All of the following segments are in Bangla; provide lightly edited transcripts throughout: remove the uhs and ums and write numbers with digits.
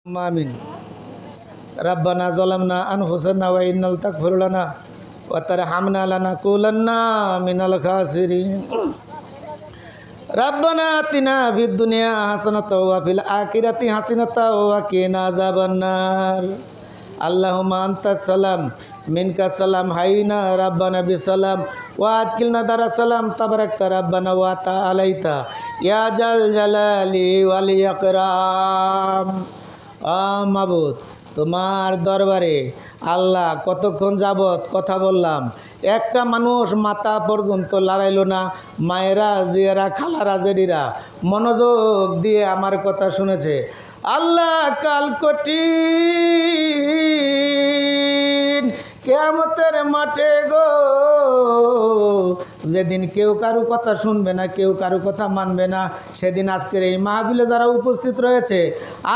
আমিন। রাব্বানা যালামনা আনফুসানা ওয়া ইন্নাল তাগফির লানা ওয়া তারহামনা লানাকুলান্না মিনাল খাসিরিন। রাব্বানা আতিনা ফিদ দুনিয়া হাসানাতাও ওয়া ফিল আখিরাতি হাসানাতাও ওয়া কিনা আযাবান্নার। আল্লাহুম্মা আনতাস সালাম মিনকা সালাম হাইনা রাব্বানা বিসালাম ওয়া আদখিলনা দারাস সালাম তাবারাকতা রাব্বানা ওয়া তাআলাইতা ইয়া জাল জালালি ওয়াল ইকরাম। মাবুদ, তোমার দরবারে আল্লাহ কতক্ষণ যাবৎ কথা বললাম, একটা মানুষ মাথা পর্যন্ত লড়াইল না। মায়েরা, জিয়ারা, খালারা, জেডিরা মনোযোগ দিয়ে আমার কথা শুনেছে। আল্লাহ কাল কঠিন কিয়ামতের মাঠে গো, যেদিন কেউ কারো কথা শুনবে না, কেউ কারো কথা মানবে না, সেদিন আজকের এই মাহফিলে যারা উপস্থিত রয়েছে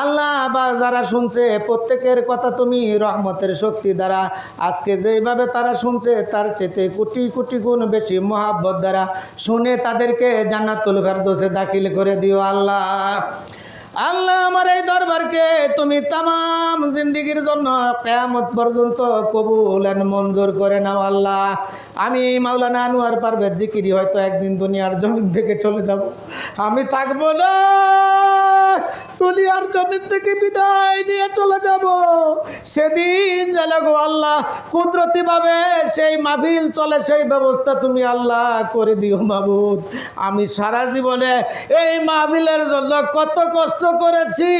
আল্লাহ বা যারা শুনছে, প্রত্যেকের কথা তুমি রহমতের শক্তি দ্বারা আজকে যেইভাবে তারা শুনছে তার চেয়ে কোটি কোটি গুণ বেশি মহাব্বত দ্বারা শুনে তাদেরকে জান্নাতুল ফেরদৌসে দাখিল করে দিও আল্লাহ। আল্লাহ, আমার এই দরবারকে তুমি তামাম জিন্দিগির জন্য কিয়ামত পর্যন্ত কবুল এন্ড মঞ্জুর করে নাও আল্লাহ। আমি মাওলানা আনোয়ার পারভেজ জিকিরি হয়তো একদিন দুনিয়ার জমিন থেকে চলে যাব, আমি থাকবো না, দুনিয়ার জমিন থেকে বিদায় নিয়ে চলে যাব। সেদিন জানাগো আল্লাহ কুদরতিভাবে সেই মাহফিল চলে, সেই ব্যবস্থা তুমি আল্লাহ করে দিও মাবুদ। আমি সারা জীবনে এই মাহফিলের জন্য কত কষ্ট করেছি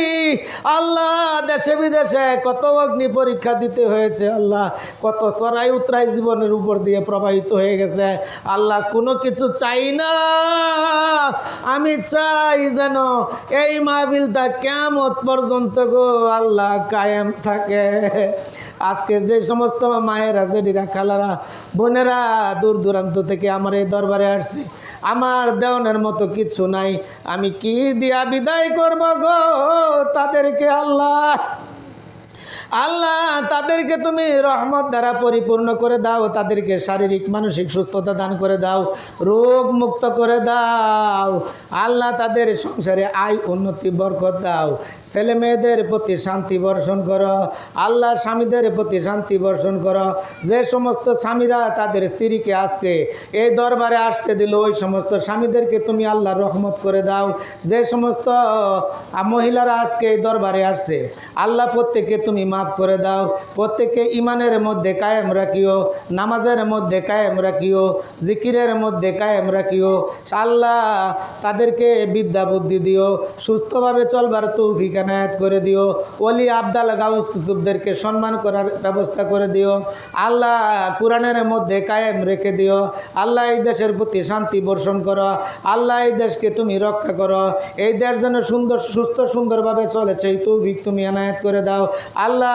আল্লাহ, দেশে বিদেশে কত অগ্নি পরীক্ষা দিতে হয়েছে আল্লাহ, কত চড়াই উতরাই জীবনের উপর দিয়ে প্রবাহিত হয়ে গেছে আল্লাহ। কোনো কিছু চাই না, আমি চাই যেন এই মাহফিলটা কিয়ামত পর্যন্ত গো আল্লাহ কায়েম থাকে। আজকে যে সমস্ত মায়েরা, জেডিরা, খালারা, বোনেরা দূর দূরান্ত থেকে আমার এই দরবারে আসছে, আমার দেওয়ানের মতো কিছু নাই, আমি কি দিয়া বিদায় করব গো তাদেরকে আল্লাহ। আল্লাহ, তাদেরকে তুমি রহমত দ্বারা পরিপূর্ণ করে দাও, তাদেরকে শারীরিক মানসিক সুস্থতা দান করে দাও, রোগ মুক্ত করে দাও আল্লাহ। তাদের সংসারে আয় উন্নতি বরকত দাও, ছেলে মেয়েদের প্রতি শান্তি বর্ষণ করো আল্লাহ, স্বামীদের প্রতি শান্তি বর্ষণ করো। যে সমস্ত স্বামীরা তাদের স্ত্রীকে আজকে এই দরবারে আসতে দিল, ওই সমস্ত স্বামীদেরকে তুমি আল্লাহ রহমত করে দাও। যে সমস্ত মহিলারা আজকে এই দরবারে আসছে আল্লাহ, প্রত্যেককে তুমি মাফ করে দাও, প্রত্যেককে ইমানের মধ্যে কায়েম রাখিও, নামাজের মধ্যে কায়েম রাখিও, জিকিরের মধ্যে কায়েম রাখিও আল্লাহ। তাদেরকে বিদ্যা বুদ্ধি দিও, সুস্থভাবে চলবার তৌফিক এনায়েত করে দিও। ওলি আবদাল গাউস কুতুবদেরকে সম্মান করার ব্যবস্থা করে দিও আল্লাহ। কোরআনের মধ্যে কায়েম রেখে দিও আল্লাহ। এই দেশের প্রতি শান্তি বর্ষণ করো আল্লাহ, এই দেশকে তুমি রক্ষা করো, এই দেশ যেন সুন্দর সুস্থ সুন্দরভাবে চলেছে এই তৌফিক তুমি এনায়েত করে দাও আল্লাহ।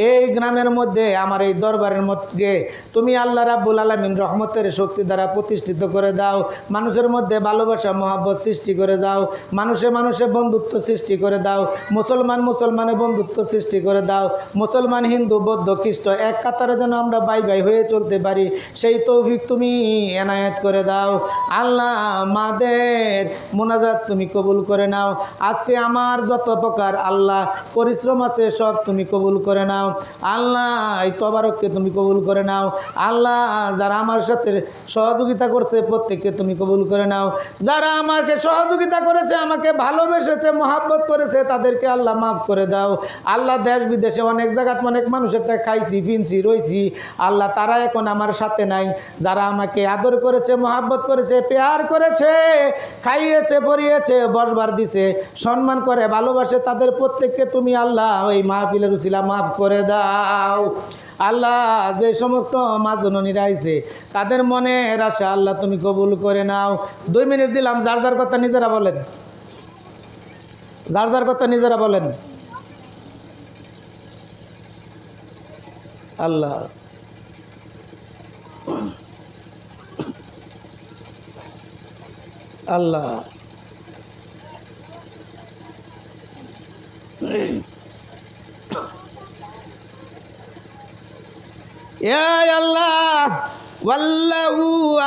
এই গ্রামের মধ্যে আমার এই দরবারের মধ্যে তুমি আল্লাহ রাব্বুল আলামিন রহমতের শক্তি দ্বারা প্রতিষ্ঠিত করে দাও। মানুষের মধ্যে ভালোবাসা মহব্বত সৃষ্টি করে দাও, মানুষে মানুষে বন্ধুত্ব সৃষ্টি করে দাও, মুসলমান মুসলমানে বন্ধুত্ব সৃষ্টি করে দাও, মুসলমান হিন্দু বৌদ্ধ খ্রিস্ট এক কাতারে যেন আমরা ভাই ভাই হয়ে চলতে পারি সেই তৌফিক তুমি এনায়েত করে দাও আল্লাহ। মাদের মোনাজাত তুমি কবুল করে নাও। আজকে আমার যত প্রকার আল্লাহ পরিশ্রম আছে সব তুমি কবুল করে নাও আল্লাহ। এই তবারককে তুমি কবুল করে নাও আল্লাহ। যারা আমার সাথে সহযোগিতা করছে প্রত্যেককে তুমি কবুল করে নাও। যারা আমাকে সহযোগিতা করেছে, আমাকে ভালোবেসেছে, মহাব্বত করেছে, তাদেরকে আল্লাহ মাফ করে দাও আল্লাহ। দেশ বিদেশে অনেক জায়গাত অনেক মানুষেরটা খাইছি, পিনছি, রইছি আল্লাহ, তারা এখন আমার সাথে নাই। যারা আমাকে আদর করেছে, মহাব্বত করেছে, পেয়ার করেছে, খাইয়েছে, পরিয়েছে, বসবার দিছে, সম্মান করে, ভালোবাসে, তাদের প্রত্যেককে তুমি আল্লাহ ওই মাহফিলের উসিলা মাফ করে দাও আল্লাহ। যে সমস্ত মা জননীরা আইছে তাদের মনের আশা আল্লাহ তুমি কবুল করে নাও। 2 মিনিট দিলাম, যার যার কথা নিজেরা বলেন, যার যার কথা নিজেরা বলেন। আল্লাহ আল্লাহ আল্লাহ ওয়াল্লাহু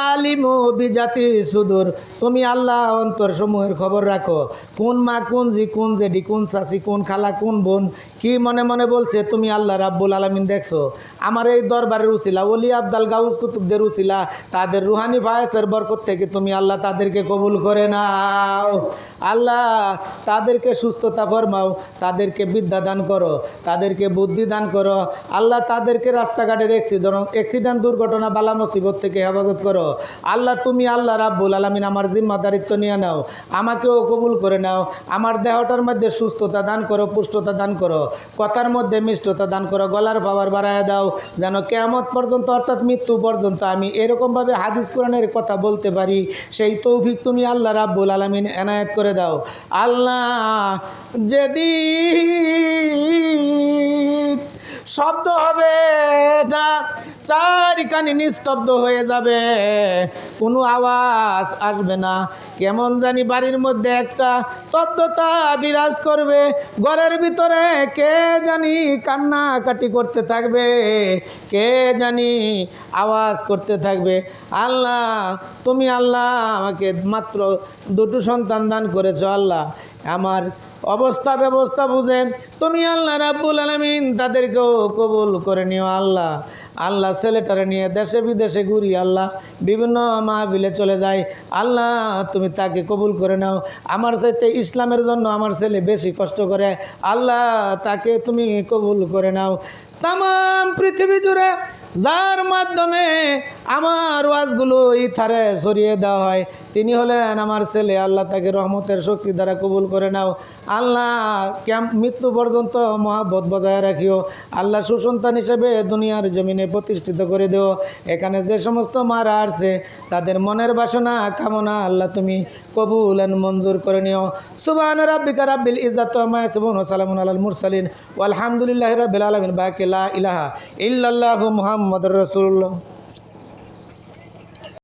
আলিমু বিজাতি সুদূর, তুমি আল্লাহ অন্তর সমূহের খবর রাখো। কোন মা, কোন জি, কোন জেডি, কোন চাচি, কোন খালা, কোন বোন কি মনে মনে বলছে, তুমি আল্লাহ রাব্বুল আলামিন দেখছো। আমার এই দরবারের উসিলা, ওলি আব্দাল গাউস কুতুবদের উসিলা, তাদের রুহানি ফায়েজের বরকত থেকে তুমি আল্লাহ তাদেরকে কবুল করে নাও। আল্লাহ তাদেরকে সুস্থতা ফরমাও, তাদেরকে বিদ্যা দান করো, তাদেরকে বুদ্ধি দান করো। আল্লাহ তাদেরকে রাস্তাঘাটের অ্যাক্সিডেন্ট দুর্ঘটনা বালা মুসিবত থেকে হেফাজত করো। আল্লাহ তুমি আল্লাহ রাব্বুল আলামিন আমার জিম্মাদারিত্ব নিয়ে নাও, আমাকেও কবুল করে নাও। আমার দেহটার মধ্যে সুস্থতা দান করো, পুষ্টতা দান করো, কথার মধ্যে মিষ্টতা দান করো, গলার পাওয়ার বাড়ায় দাও, যেন কিয়ামত পর্যন্ত অর্থাৎ মৃত্যু পর্যন্ত আমি এরকমভাবে হাদিস কোরআনের কথা বলতে পারি, সেই তৌফিক তুমি আল্লাহ রাব্বুল আলামিন এনায়েত করে দাও। আল্লাহ যেদিন শব্দ হবে না, চারিখানি নিস্তব্ধ হয়ে যাবে, কোনো আওয়াজ আসবে না, কেমন জানি বাড়ির মধ্যে একটা স্তব্ধতা বিরাজ করবে, ঘরের ভিতরে কে জানি কান্নাকাটি করতে থাকবে, কে জানি আওয়াজ করতে থাকবে। আল্লাহ তুমি আল্লাহ আমাকে মাত্র দুটো সন্তান দান করেছো। আল্লাহ আমার অবস্থা ব্যবস্থা বুঝে তুমি আল্লাহ রাব্বুল আলামিন তাদেরকেও কবুল করে নিও। আল্লাহ আল্লাহ ছেলেটারে নিয়ে দেশে বিদেশে ঘুরি, আল্লাহ বিভিন্ন মাহফিলে চলে যায়, আল্লাহ তুমি তাকে কবুল করে নাও। আমার চাইতে ইসলামের জন্য আমার ছেলে বেশি কষ্ট করে, আল্লাহ তাকে তুমি কবুল করে নাও। তাম পৃথিবী জুড়ে যার মাধ্যমে আমার ওয়াজগুলো ইথারে ছড়িয়ে দেওয়া হয়, তিনি হলেন আমার ছেলে। আল্লাহ তাকে রহমতের শক্তি দ্বারা কবুল করে নাও। আল্লাহ মৃত্যু পর্যন্ত মহাব্বত বজায় রাখিও। আল্লাহ সুসন্তান হিসেবে দুনিয়ার জমিনে প্রতিষ্ঠিত করে দেও। এখানে যে সমস্ত মারা আসছে তাদের মনের বাসনা কামনা আল্লাহ তুমি কবুল এন্ড মঞ্জুর করে নিও। সুবহান রাব্বিকা রাব্বিল ইজ্জাতি আম্মা ইয়াসিফুন ওয়া সালামুন আলাল মুরসালিন ওয়ালহামদুলিল্লাহি রাব্বিল আলামিন। বাকি লা ইলাহা ইল্লাল্লাহু মুহাম্মাদুর রাসূলুল্লাহ।